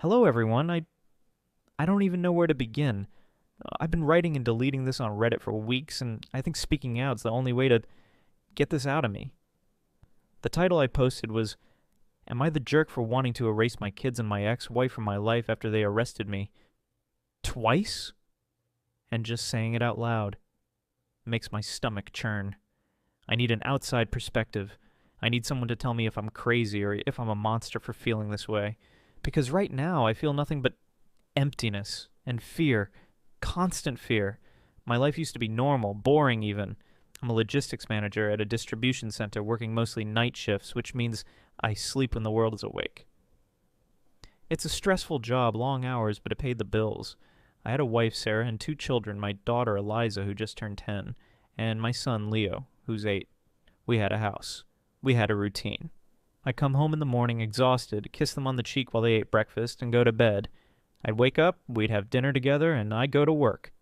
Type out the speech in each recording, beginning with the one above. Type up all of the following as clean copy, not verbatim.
Hello, everyone. I don't even know where to begin. I've been writing and deleting this on Reddit for weeks, and I think speaking out is the only way to get this out of me. The title I posted was, Am I the jerk for wanting to erase my kids and my ex-wife from my life after they arrested me? Twice? And just saying it out loud makes my stomach churn. I need an outside perspective. I need someone to tell me if I'm crazy or if I'm a monster for feeling this way. Because right now I feel nothing but emptiness and fear, constant fear. My life used to be normal, boring even. I'm a logistics manager at a distribution center working mostly night shifts, which means I sleep when the world is awake. It's a stressful job, long hours, but it paid the bills. I had a wife, Sarah, and two children, my daughter, Eliza, who just turned 10, and my son, Leo, who's 8. We had a house. We had a routine. I'd come home in the morning exhausted, kiss them on the cheek while they ate breakfast, and go to bed. I'd wake up, we'd have dinner together, and I'd go to work.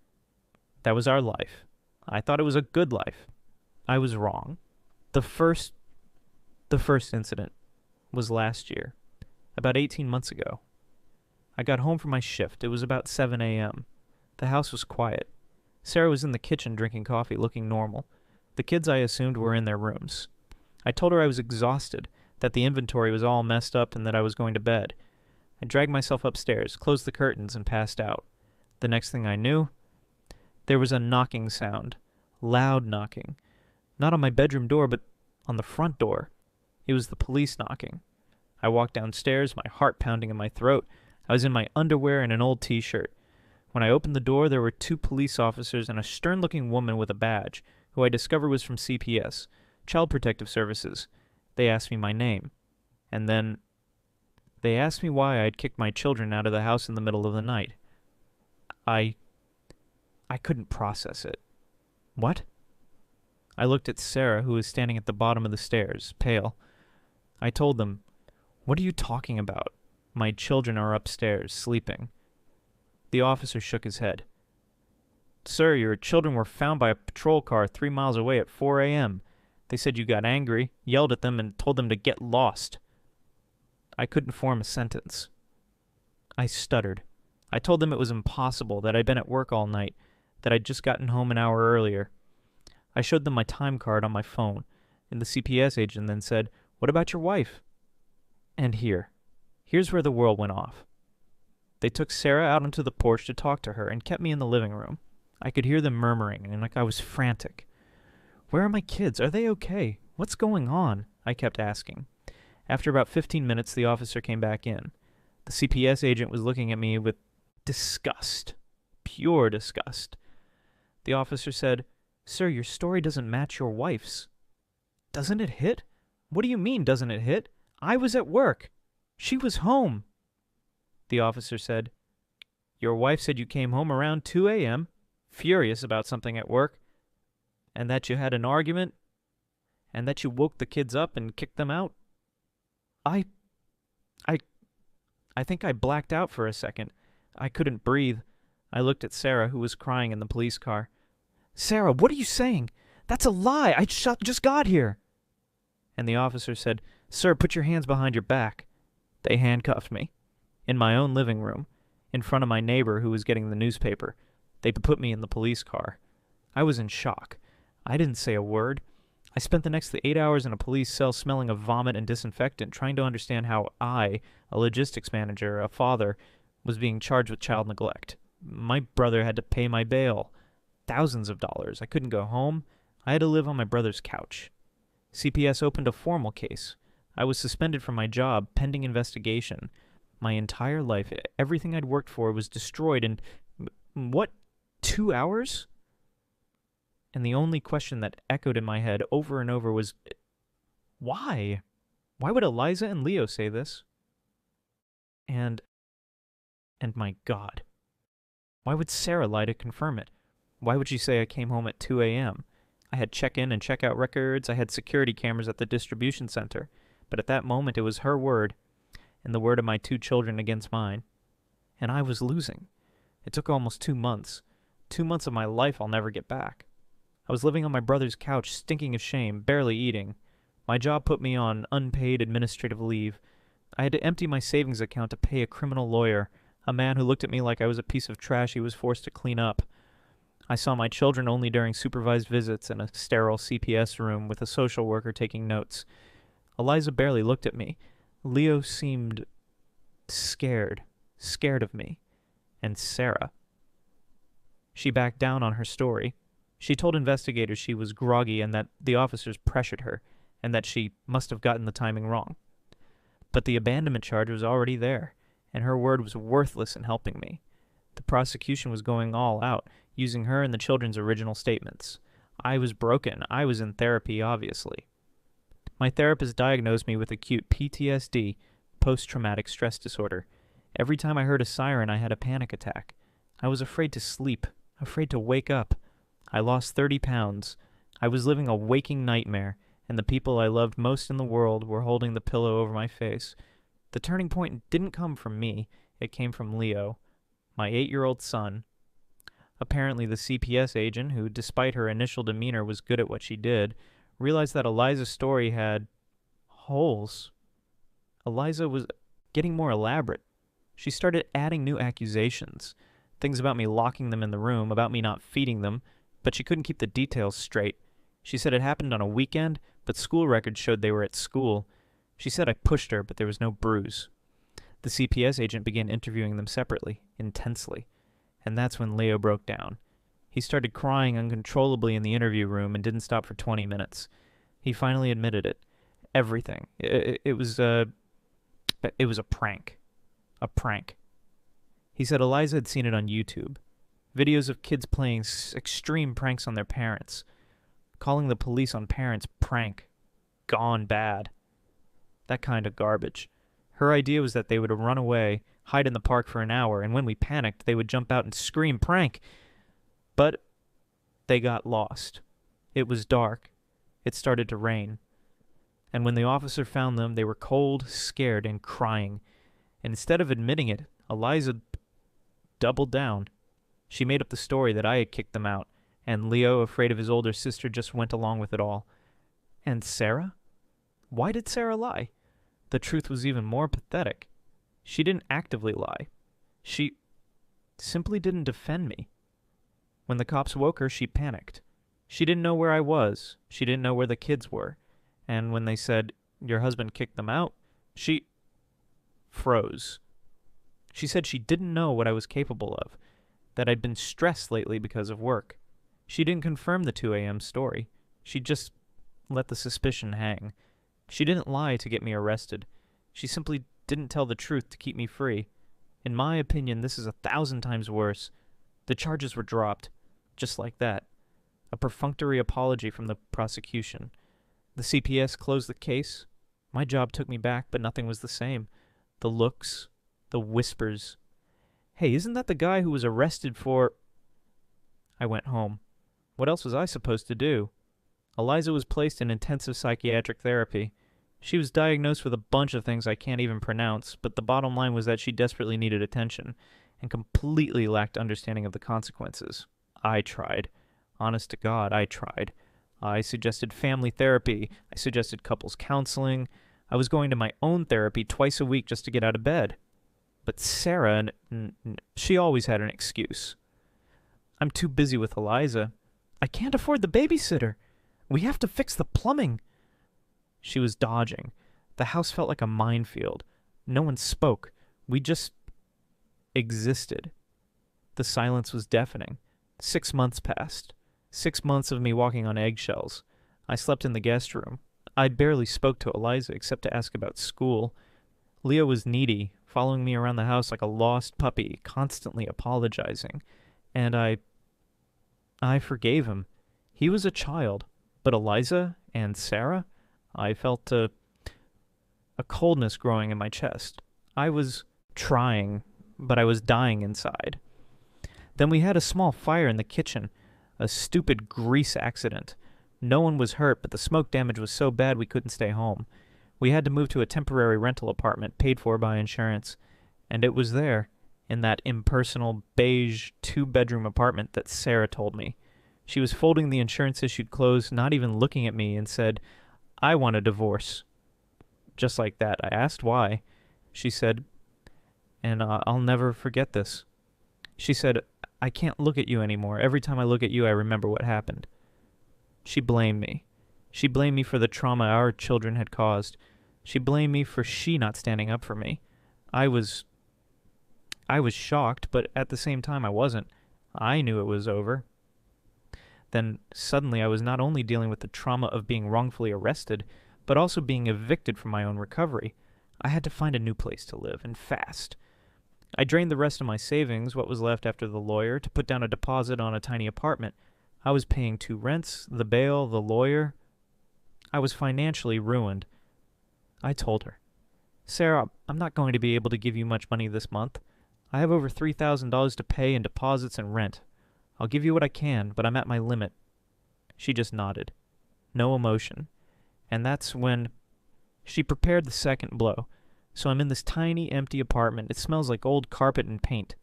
That was our life. I thought it was a good life. I was wrong. The first incident was last year, about 18 months ago. I got home from my shift. It was about 7 a.m. The house was quiet. Sarah was in the kitchen drinking coffee, looking normal. The kids, I assumed, were in their rooms. I told her I was exhausted, that the inventory was all messed up, and that I was going to bed. I dragged myself upstairs, closed the curtains, and passed out. The next thing I knew, there was a knocking sound. Loud knocking. Not on my bedroom door, but on the front door. It was the police knocking. I walked downstairs, my heart pounding in my throat. I was in my underwear and an old t-shirt. When I opened the door, there were 2 police officers and a stern-looking woman with a badge, who I discovered was from CPS, Child Protective Services. They asked me my name. And then they asked me why I had kicked my children out of the house in the middle of the night. I couldn't process it. What? I looked at Sarah, who was standing at the bottom of the stairs, pale. I told them, "What are you talking about? My children are upstairs, sleeping." The officer shook his head. "Sir, your children were found by a patrol car 3 miles away at 4 a.m. They said you got angry, yelled at them, and told them to get lost." I couldn't form a sentence. I stuttered. I told them it was impossible, that I'd been at work all night, that I'd just gotten home an hour earlier. I showed them my time card on my phone, and the CPS agent then said, "What about your wife?" And here's where the world went off. They took Sarah out onto the porch to talk to her and kept me in the living room. I could hear them murmuring, and like I was frantic. "Where are my kids? Are they okay? What's going on?" I kept asking. After about 15 minutes, the officer came back in. The CPS agent was looking at me with disgust. Pure disgust. The officer said, "Sir, your story doesn't match your wife's." "Doesn't it hit? What do you mean, doesn't it hit? I was at work. She was home." The officer said, "Your wife said you came home around 2 a.m., furious about something at work, and that you had an argument, and that you woke the kids up and kicked them out." I think I blacked out for a second. I couldn't breathe. I looked at Sarah, who was crying in the police car. "Sarah, what are you saying? That's a lie. I just got here." And the officer said, "Sir, put your hands behind your back." They handcuffed me. In my own living room, in front of my neighbor who was getting the newspaper. They put me in the police car. I was in shock. I didn't say a word. I spent the next 8 hours in a police cell smelling of vomit and disinfectant, trying to understand how I, a logistics manager, a father, was being charged with child neglect. My brother had to pay my bail. Thousands of dollars. I couldn't go home. I had to live on my brother's couch. CPS opened a formal case. I was suspended from my job, pending investigation. My entire life, everything I'd worked for, was destroyed in, what, 2 hours? And the only question that echoed in my head over and over was, why? Why would Eliza and Leo say this? And my God, why would Sarah lie to confirm it? Why would she say I came home at 2 a.m.? I had check-in and check-out records. I had security cameras at the distribution center. But at that moment, it was her word, and the word of my 2 children against mine. And I was losing. It took almost 2 months. 2 months of my life I'll never get back. I was living on my brother's couch, stinking of shame, barely eating. My job put me on unpaid administrative leave. I had to empty my savings account to pay a criminal lawyer, a man who looked at me like I was a piece of trash he was forced to clean up. I saw my children only during supervised visits in a sterile CPS room with a social worker taking notes. Eliza barely looked at me. Leo seemed scared of me. And Sarah. She backed down on her story. She told investigators she was groggy and that the officers pressured her, and that she must have gotten the timing wrong. But the abandonment charge was already there, and her word was worthless in helping me. The prosecution was going all out, using her and the children's original statements. I was broken. I was in therapy, obviously. My therapist diagnosed me with acute PTSD, post-traumatic stress disorder. Every time I heard a siren, I had a panic attack. I was afraid to sleep, afraid to wake up. I lost 30 pounds. I was living a waking nightmare, and the people I loved most in the world were holding the pillow over my face. The turning point didn't come from me. It came from Leo, my 8-year-old son. Apparently the CPS agent, who despite her initial demeanor was good at what she did, realized that Eliza's story had holes. Eliza was getting more elaborate. She started adding new accusations. Things about me locking them in the room, about me not feeding them, but she couldn't keep the details straight. She said it happened on a weekend, but school records showed they were at school. She said I pushed her, but there was no bruise. The CPS agent began interviewing them separately, intensely. And that's when Leo broke down. He started crying uncontrollably in the interview room and didn't stop for 20 minutes. He finally admitted it. Everything. It was a prank. A prank. He said Eliza had seen it on YouTube. Videos of kids playing extreme pranks on their parents. Calling the police on parents prank. Gone bad. That kind of garbage. Her idea was that they would run away, hide in the park for an hour, and when we panicked, they would jump out and scream prank. But they got lost. It was dark. It started to rain. And when the officer found them, they were cold, scared, and crying. And instead of admitting it, Eliza doubled down. She made up the story that I had kicked them out, and Leo, afraid of his older sister, just went along with it all. And Sarah? Why did Sarah lie? The truth was even more pathetic. She didn't actively lie. She simply didn't defend me. When the cops woke her, she panicked. She didn't know where I was. She didn't know where the kids were. And when they said, "Your husband kicked them out," she froze. She said she didn't know what I was capable of, that I'd been stressed lately because of work. She didn't confirm the 2 a.m. story. She just let the suspicion hang. She didn't lie to get me arrested. She simply didn't tell the truth to keep me free. In my opinion, this is 1,000 times worse. The charges were dropped, just like that. A perfunctory apology from the prosecution. The CPS closed the case. My job took me back, but nothing was the same. The looks, the whispers. "Hey, isn't that the guy who was arrested for—" I went home. What else was I supposed to do? Eliza was placed in intensive psychiatric therapy. She was diagnosed with a bunch of things I can't even pronounce, but the bottom line was that she desperately needed attention, and completely lacked understanding of the consequences. I tried. Honest to God, I tried. I suggested family therapy. I suggested couples counseling. I was going to my own therapy twice a week just to get out of bed. But Sarah, she always had an excuse. "I'm too busy with Eliza. I can't afford the babysitter. We have to fix the plumbing." She was dodging. The house felt like a minefield. No one spoke. We just existed. The silence was deafening. 6 months passed. 6 months of me walking on eggshells. I slept in the guest room. I barely spoke to Eliza except to ask about school. Leo was needy, following me around the house like a lost puppy, constantly apologizing. And I forgave him. He was a child. But Eliza and Sarah? I felt a coldness growing in my chest. I was trying, but I was dying inside. Then we had a small fire in the kitchen. A stupid grease accident. No one was hurt, but the smoke damage was so bad we couldn't stay home. We had to move to a temporary rental apartment paid for by insurance. And it was there, in that impersonal, beige, 2-bedroom apartment that Sarah told me. She was folding the insurance-issued clothes, not even looking at me, and said, "I want a divorce." Just like that. I asked why. she said, and I'll never forget this. She said, I can't look at you anymore. Every time I look at you, I remember what happened. She blamed me. She blamed me for the trauma our children had caused. She blamed me for she not standing up for me. I was shocked, but at the same time I wasn't. I knew it was over. Then suddenly I was not only dealing with the trauma of being wrongfully arrested, but also being evicted from my own recovery. I had to find a new place to live, and fast. I drained the rest of my savings, what was left after the lawyer, to put down a deposit on a tiny apartment. I was paying 2 rents, the bail, the lawyer. I was financially ruined. I told her, Sarah, I'm not going to be able to give you much money this month. I have over $3,000 to pay in deposits and rent. I'll give you what I can, but I'm at my limit. She just nodded. No emotion. And that's when she prepared the second blow. So I'm in this tiny, empty apartment. It smells like old carpet and paint.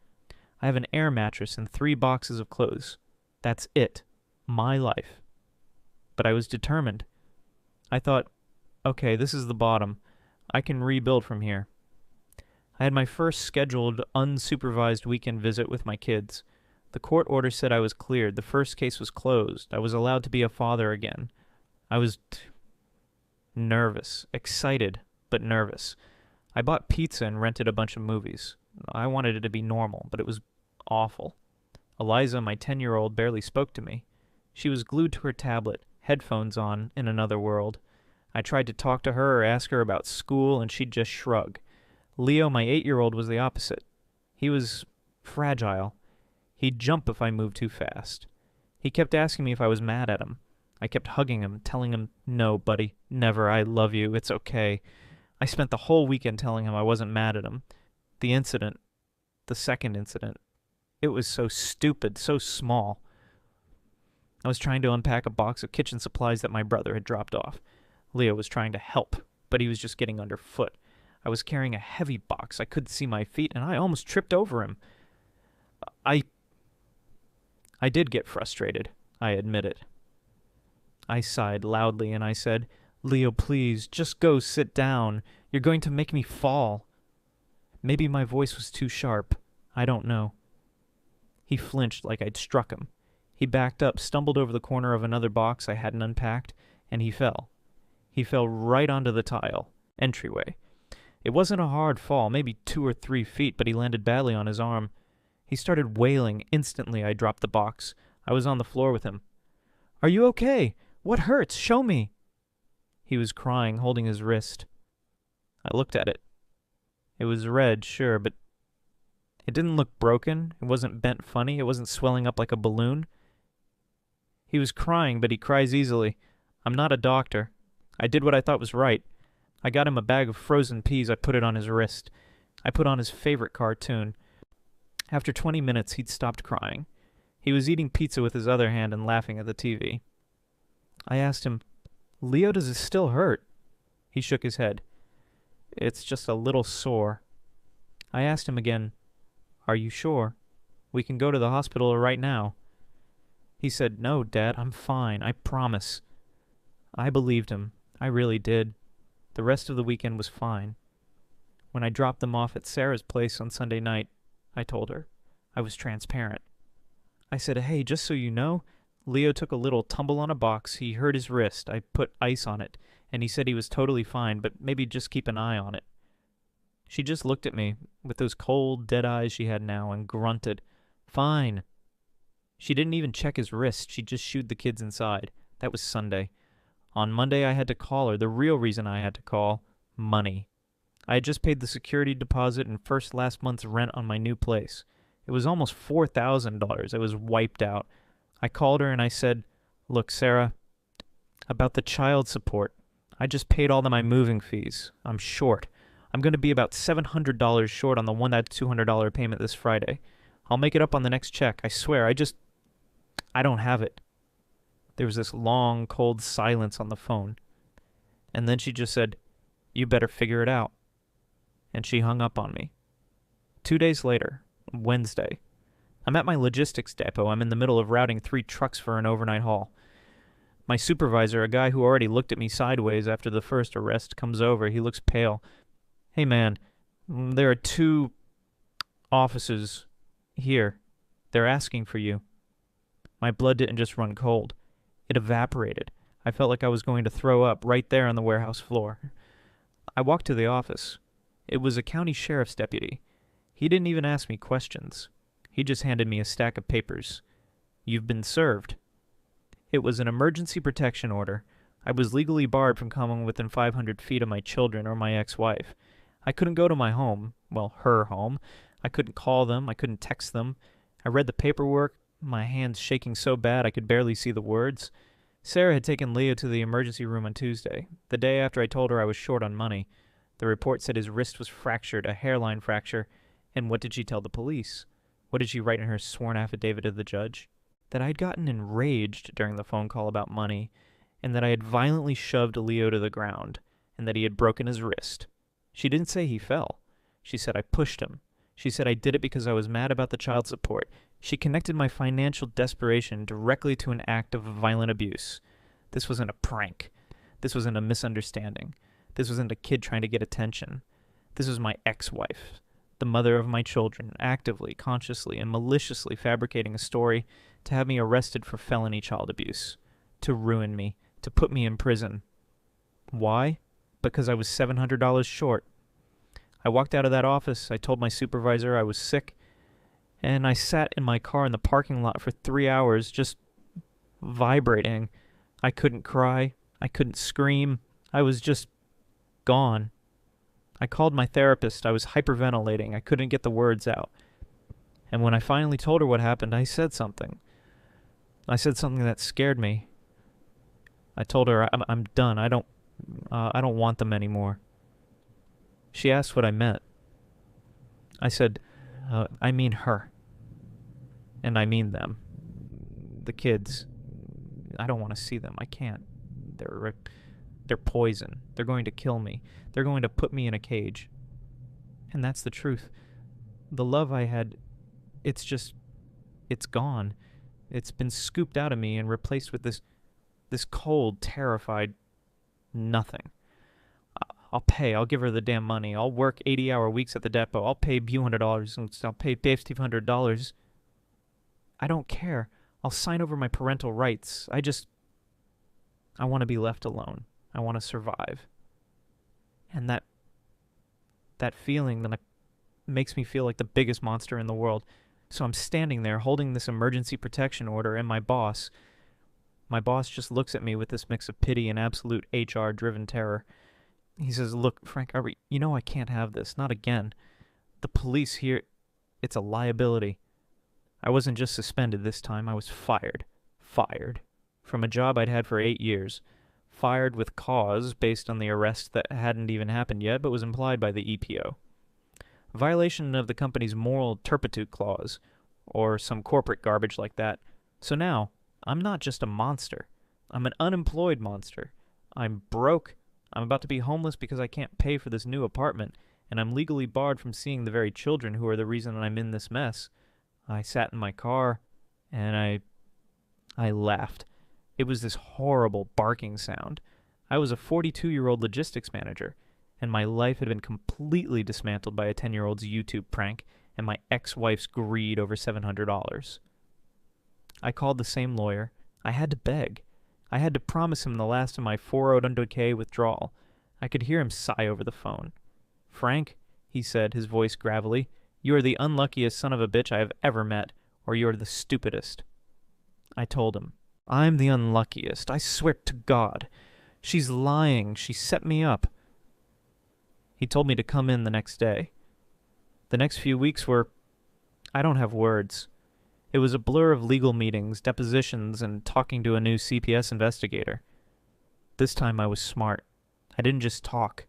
I have an air mattress and 3 boxes of clothes. That's it. My life. But I was determined. I thought, okay, this is the bottom. I can rebuild from here. I had my first scheduled, unsupervised weekend visit with my kids. The court order said I was cleared. The first case was closed. I was allowed to be a father again. I was nervous, excited, but nervous. I bought pizza and rented a bunch of movies. I wanted it to be normal, but it was awful. Eliza, my 10-year-old, barely spoke to me. She was glued to her tablet, headphones on, in another world. I tried to talk to her or ask her about school, and she'd just shrug. Leo, my 8-year-old, was the opposite. He was fragile. He'd jump if I moved too fast. He kept asking me if I was mad at him. I kept hugging him, telling him, no, buddy, never, I love you, it's okay. I spent the whole weekend telling him I wasn't mad at him. The second incident, it was so stupid, so small. I was trying to unpack a box of kitchen supplies that my brother had dropped off. Leo was trying to help, but he was just getting underfoot. I was carrying a heavy box. I couldn't see my feet, and I almost tripped over him. I did get frustrated, I admit it. I sighed loudly, and I said, Leo, please, just go sit down. You're going to make me fall. Maybe my voice was too sharp. I don't know. He flinched like I'd struck him. He backed up, stumbled over the corner of another box I hadn't unpacked, and he fell. He fell right onto the tile, entryway. It wasn't a hard fall, maybe 2 or 3 feet, but he landed badly on his arm. He started wailing. Instantly, I dropped the box. I was on the floor with him. Are you okay? What hurts? Show me. He was crying, holding his wrist. I looked at it. It was red, sure, but it didn't look broken. It wasn't bent funny. It wasn't swelling up like a balloon. He was crying, but he cries easily. I'm not a doctor. I did what I thought was right. I got him a bag of frozen peas. I put it on his wrist. I put on his favorite cartoon. After 20 minutes, he'd stopped crying. He was eating pizza with his other hand and laughing at the TV. I asked him, Leo, does it still hurt? He shook his head. It's just a little sore. I asked him again, Are you sure? We can go to the hospital right now. He said, No, Dad, I'm fine, I promise. I believed him. I really did. The rest of the weekend was fine. When I dropped them off at Sarah's place on Sunday night, I told her. I was transparent. I said, Hey, just so you know, Leo took a little tumble on a box. He hurt his wrist. I put ice on it, and he said he was totally fine, but maybe just keep an eye on it. She just looked at me with those cold, dead eyes she had now and grunted, Fine. She didn't even check his wrist. She just shooed the kids inside. That was Sunday. On Monday, I had to call her. The real reason I had to call, money. I had just paid the security deposit and last month's rent on my new place. It was almost $4,000. I was wiped out. I called her and I said, Look, Sarah, about the child support. I just paid all of my moving fees. I'm short. I'm going to be about $700 short on the $200 payment this Friday. I'll make it up on the next check. I swear, I don't have it. There was this long, cold silence on the phone. And then she just said, You better figure it out. And she hung up on me. 2 days later, Wednesday, I'm at my logistics depot. I'm in the middle of routing 3 trucks for an overnight haul. My supervisor, a guy who already looked at me sideways after the first arrest, comes over. He looks pale. Hey, man, There are two officers here. They're asking for you. My blood didn't just run cold. It evaporated. I felt like I was going to throw up right there on the warehouse floor. I walked to the office. It was a county sheriff's deputy. He didn't even ask me questions. He just handed me a stack of papers. You've been served. It was an emergency protection order. I was legally barred from coming within 500 feet of my children or my ex-wife. I couldn't go to my home, well, her home. I couldn't call them. I couldn't text them. I read the paperwork, my hands shaking so bad I could barely see the words. Sarah had taken Leo to the emergency room on Tuesday, the day after I told her I was short on money. The report said his wrist was fractured, a hairline fracture. And what did she tell the police? What did she write in her sworn affidavit to the judge? That I'd gotten enraged during the phone call about money, and that I had violently shoved Leo to the ground, and that he had broken his wrist. She didn't say he fell. She said I pushed him. She said I did it because I was mad about the child support. She connected my financial desperation directly to an act of violent abuse. This wasn't a prank. This wasn't a misunderstanding. This wasn't a kid trying to get attention. This was my ex-wife, the mother of my children, actively, consciously, and maliciously fabricating a story to have me arrested for felony child abuse, to ruin me, to put me in prison. Why? Because I was $700 short. I walked out of that office, I told my supervisor I was sick, and I sat in my car in the parking lot for 3 hours just vibrating. I couldn't cry. I couldn't scream. I was just gone. I called my therapist. I was hyperventilating. I couldn't get the words out. And when I finally told her what happened, I said something. I said something that scared me. I told her I'm done. I don't want them anymore. She asked what I meant. I said, I mean her. And I mean them. The kids. I don't want to see them. I can't. They're poison. They're going to kill me. They're going to put me in a cage. And that's the truth. The love I had, it's gone. It's been scooped out of me and replaced with this cold, terrified nothing. I'll pay. I'll give her the damn money. I'll work 80-hour weeks at the depot. I'll pay $100 and I'll pay $1,500. I don't care. I'll sign over my parental rights. I want to be left alone. I want to survive. And that feeling that makes me feel like the biggest monster in the world. So I'm standing there holding this emergency protection order, and my boss just looks at me with this mix of pity and absolute HR-driven terror. He says, "Look, Frank, you know I can't have this. Not again. The police here, it's a liability. I wasn't just suspended this time. I was fired. Fired. From a job I'd had for 8 years. Fired with cause based on the arrest that hadn't even happened yet but was implied by the EPO. Violation of the company's moral turpitude clause, or some corporate garbage like that. So now, I'm not just a monster. I'm an unemployed monster. I'm broke. I'm about to be homeless because I can't pay for this new apartment, and I'm legally barred from seeing the very children who are the reason I'm in this mess." I sat in my car, and I laughed. It was this horrible barking sound. I was a 42-year-old logistics manager, and my life had been completely dismantled by a 10-year-old's YouTube prank and my ex-wife's greed over $700. I called the same lawyer. I had to beg. I had to promise him the last of my 401k withdrawal. I could hear him sigh over the phone. "Frank," he said, his voice gravelly, "you are the unluckiest son of a bitch I have ever met, or you are the stupidest." I told him, "I'm the unluckiest. I swear to God. She's lying. She set me up." He told me to come in the next day. The next few weeks were... I don't have words. It was a blur of legal meetings, depositions, and talking to a new CPS investigator. This time I was smart. I didn't just talk.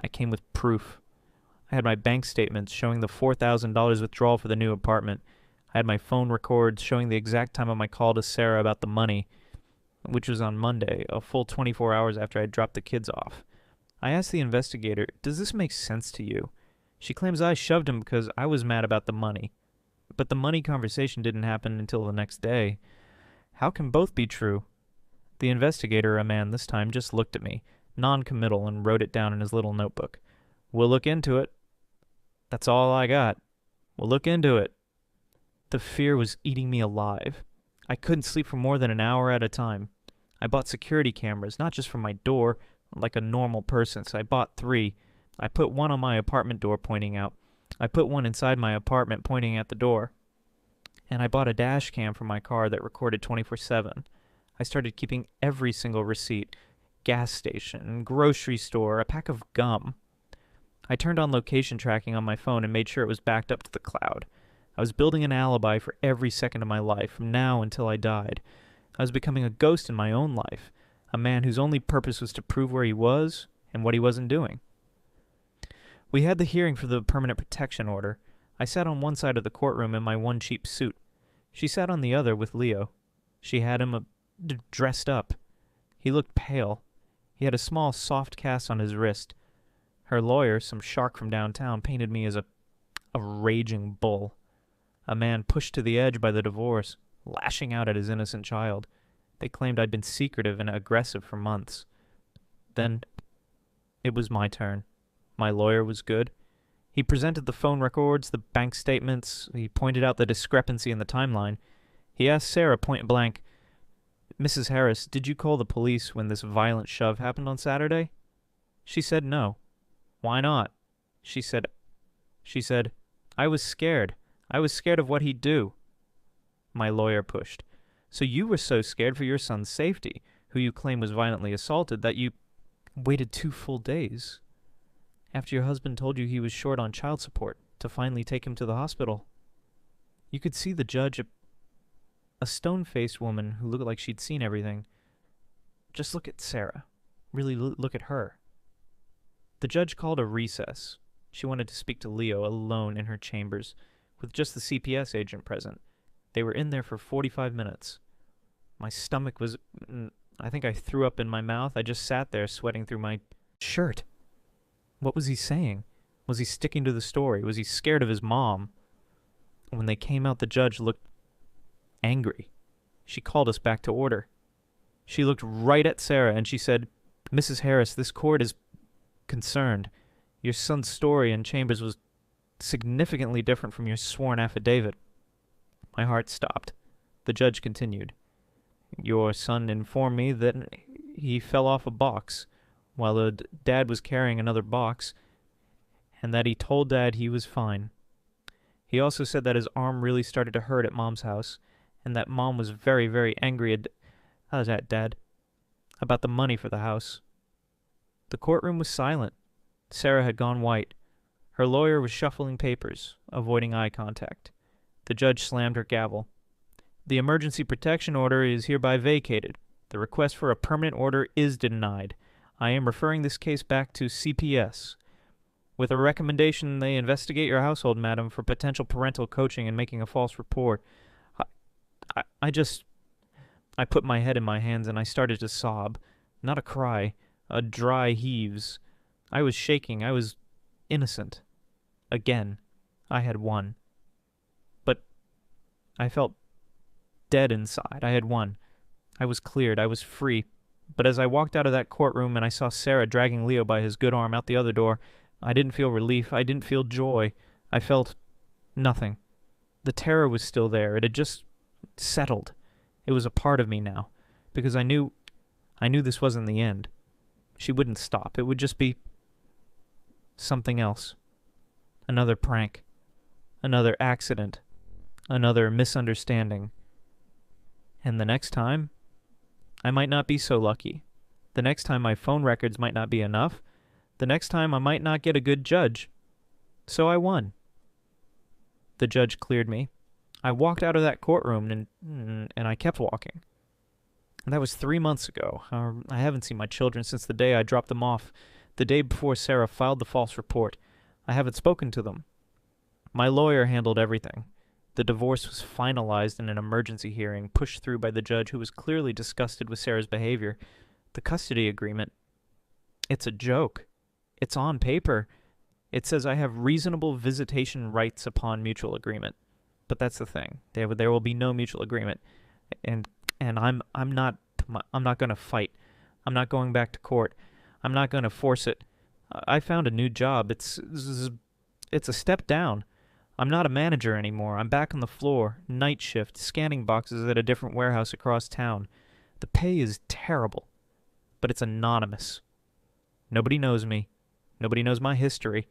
I came with proof. I had my bank statements showing the $4,000 withdrawal for the new apartment. I had my phone records showing the exact time of my call to Sarah about the money, which was on Monday, a full 24 hours after I dropped the kids off. I asked the investigator, "Does this make sense to you?" She claims I shoved him because I was mad about the money. But the money conversation didn't happen until the next day. How can both be true? The investigator, a man this time, just looked at me, non-committal, and wrote it down in his little notebook. "We'll look into it." That's all I got. We'll look into it. The fear was eating me alive. I couldn't sleep for more than an hour at a time. I bought security cameras, not just for my door, like a normal person, so I bought 3. I put one on my apartment door pointing out. I put one inside my apartment pointing at the door. And I bought a dash cam for my car that recorded 24/7. I started keeping every single receipt: gas station, grocery store, a pack of gum. I turned on location tracking on my phone and made sure it was backed up to the cloud. I was building an alibi for every second of my life, from now until I died. I was becoming a ghost in my own life, a man whose only purpose was to prove where he was and what he wasn't doing. We had the hearing for the permanent protection order. I sat on one side of the courtroom in my one cheap suit. She sat on the other with Leo. She had him dressed up. He looked pale. He had a small, soft cast on his wrist. Her lawyer, some shark from downtown, painted me as a raging bull. A man pushed to the edge by the divorce, lashing out at his innocent child. They claimed I'd been secretive and aggressive for months. Then it was my turn. My lawyer was good. He presented the phone records, the bank statements. He pointed out the discrepancy in the timeline. He asked Sarah point blank, "Mrs. Harris, did you call the police when this violent shove happened on Saturday?" She said no. "Why not?" She said, "I was scared. I was scared of what he'd do." My lawyer pushed. "So you were so scared for your son's safety, who you claim was violently assaulted, that you waited 2 full days after your husband told you he was short on child support to finally take him to the hospital." You could see the judge, a stone-faced woman who looked like she'd seen everything. Just look at Sarah. Really look at her. The judge called a recess. She wanted to speak to Leo alone in her chambers, with just the CPS agent present. They were in there for 45 minutes. My stomach was... I think I threw up in my mouth. I just sat there sweating through my shirt. What was he saying? Was he sticking to the story? Was he scared of his mom? When they came out, the judge looked angry. She called us back to order. She looked right at Sarah and she said, "Mrs. Harris, this court is concerned. Your son's story in chambers was significantly different from your sworn affidavit." My heart stopped. The judge continued. "Your son informed me that he fell off a box while Dad was carrying another box, and that he told Dad he was fine. He also said that his arm really started to hurt at Mom's house, and that Mom was very, very angry at Dad about the money for the house." The courtroom was silent. Sarah had gone white. Her lawyer was shuffling papers, avoiding eye contact. The judge slammed her gavel. "The emergency protection order is hereby vacated. The request for a permanent order is denied. I am referring this case back to CPS, with a recommendation they investigate your household, madam, for potential parental coaching and making a false report." I put my head in my hands and I started to sob. Not a cry, a dry heaves. I was shaking. I was innocent. Again, I had won. But I felt dead inside. I had won. I was cleared. I was free. But as I walked out of that courtroom and I saw Sarah dragging Leo by his good arm out the other door, I didn't feel relief. I didn't feel joy. I felt nothing. The terror was still there. It had just settled. It was a part of me now, because I knew this wasn't the end. She wouldn't stop. It would just be something else. Another prank. Another accident. Another misunderstanding. And the next time, I might not be so lucky. The next time my phone records might not be enough. The next time I might not get a good judge. So I won. The judge cleared me. I walked out of that courtroom and I kept walking. And that was 3 months ago. I haven't seen my children since the day I dropped them off, the day before Sarah filed the false report. I haven't spoken to them. My lawyer handled everything. The divorce was finalized in an emergency hearing, pushed through by the judge who was clearly disgusted with Sarah's behavior. The custody agreement, it's a joke. It's on paper. It says I have reasonable visitation rights upon mutual agreement. But that's the thing. There will be no mutual agreement. And I'm not going to fight. I'm not going back to court. I'm not going to force it. I found a new job. It's It's a step down. I'm not a manager anymore. I'm back on the floor, night shift, scanning boxes at a different warehouse across town. The pay is terrible, but it's anonymous. Nobody knows me. Nobody knows my history.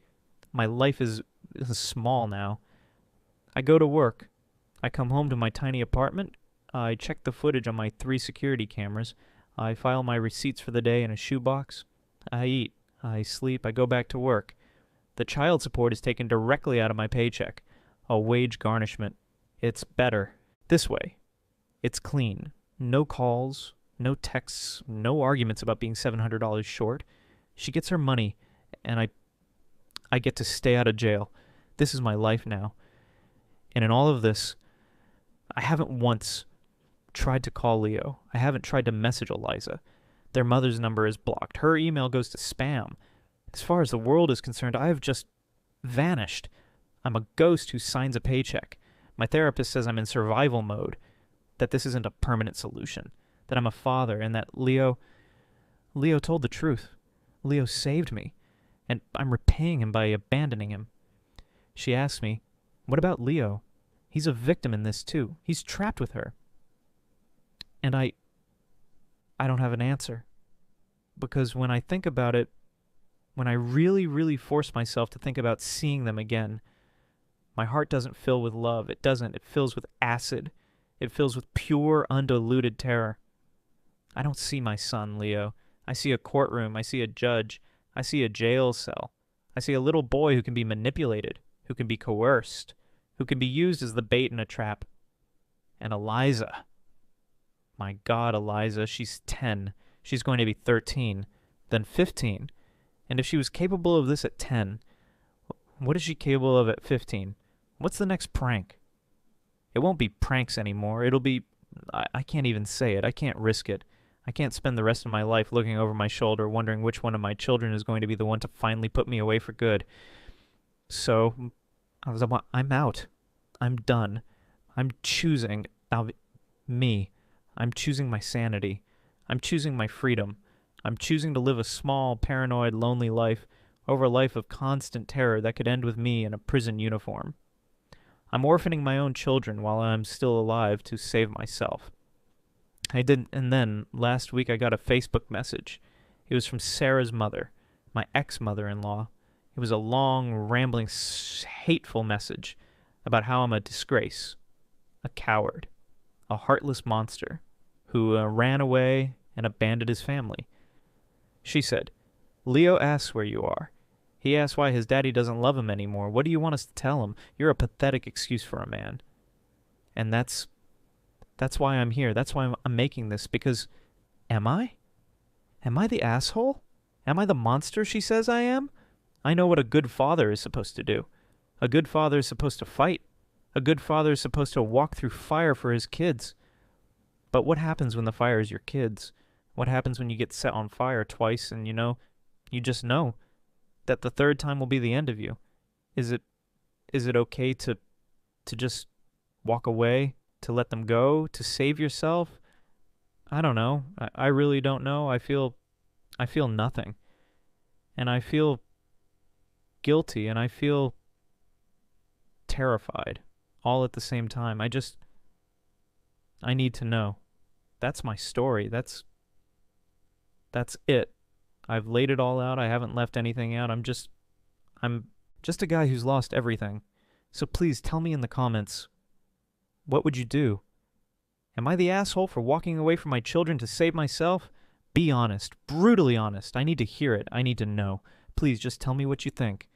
My life is small now. I go to work. I come home to my tiny apartment. I check the footage on my 3 security cameras. I file my receipts for the day in a shoebox. I eat. I sleep. I go back to work. The child support is taken directly out of my paycheck. A wage garnishment. It's better. This way. It's clean. No calls, no texts, no arguments about being $700 short. She gets her money, and I get to stay out of jail. This is my life now. And in all of this, I haven't once tried to call Leo. I haven't tried to message Eliza. Their mother's number is blocked. Her email goes to spam. As far as the world is concerned, I have just vanished. I'm a ghost who signs a paycheck. My therapist says I'm in survival mode, that this isn't a permanent solution, that I'm a father, and that Leo told the truth. Leo saved me, and I'm repaying him by abandoning him. She asked me, what about Leo? He's a victim in this too. He's trapped with her. And I don't have an answer. Because when I think about it, when I really, really force myself to think about seeing them again, my heart doesn't fill with love. It doesn't. It fills with acid. It fills with pure, undiluted terror. I don't see my son, Leo. I see a courtroom. I see a judge. I see a jail cell. I see a little boy who can be manipulated, who can be coerced, who can be used as the bait in a trap. And Eliza. My God, Eliza, she's 10. She's going to be 13, then 15. And if she was capable of this at 10, what is she capable of at 15? What's the next prank? It won't be pranks anymore. It'll be... I can't even say it. I can't risk it. I can't spend the rest of my life looking over my shoulder wondering which one of my children is going to be the one to finally put me away for good. So, I'm out. I'm done. I'm choosing me. I'm choosing my sanity. I'm choosing my freedom. I'm choosing to live a small, paranoid, lonely life over a life of constant terror that could end with me in a prison uniform. I'm orphaning my own children while I'm still alive to save myself. And then, last week I got a Facebook message. It was from Sarah's mother, my ex-mother-in-law. It was a long, rambling, hateful message about how I'm a disgrace, a coward, a heartless monster who ran away and abandoned his family. She said, Leo asks where you are. He asks why his daddy doesn't love him anymore. What do you want us to tell him? You're a pathetic excuse for a man. And that's why I'm here. That's why I'm making this, because am I? Am I the asshole? Am I the monster she says I am? I know what a good father is supposed to do. A good father is supposed to fight. A good father is supposed to walk through fire for his kids. But what happens when the fire is your kids? What happens when you get set on fire twice and you just know that the third time will be the end of you? Is it okay to just walk away, to let them go, to save yourself? I don't know. I really don't know. I feel nothing. And I feel guilty and I feel terrified all at the same time. I need to know. That's my story. That's it. I've laid it all out. I haven't left anything out. I'm just a guy who's lost everything. So please tell me in the comments, what would you do? Am I the asshole for walking away from my children to save myself? Be honest. Brutally honest. I need to hear it. I need to know. Please just tell me what you think.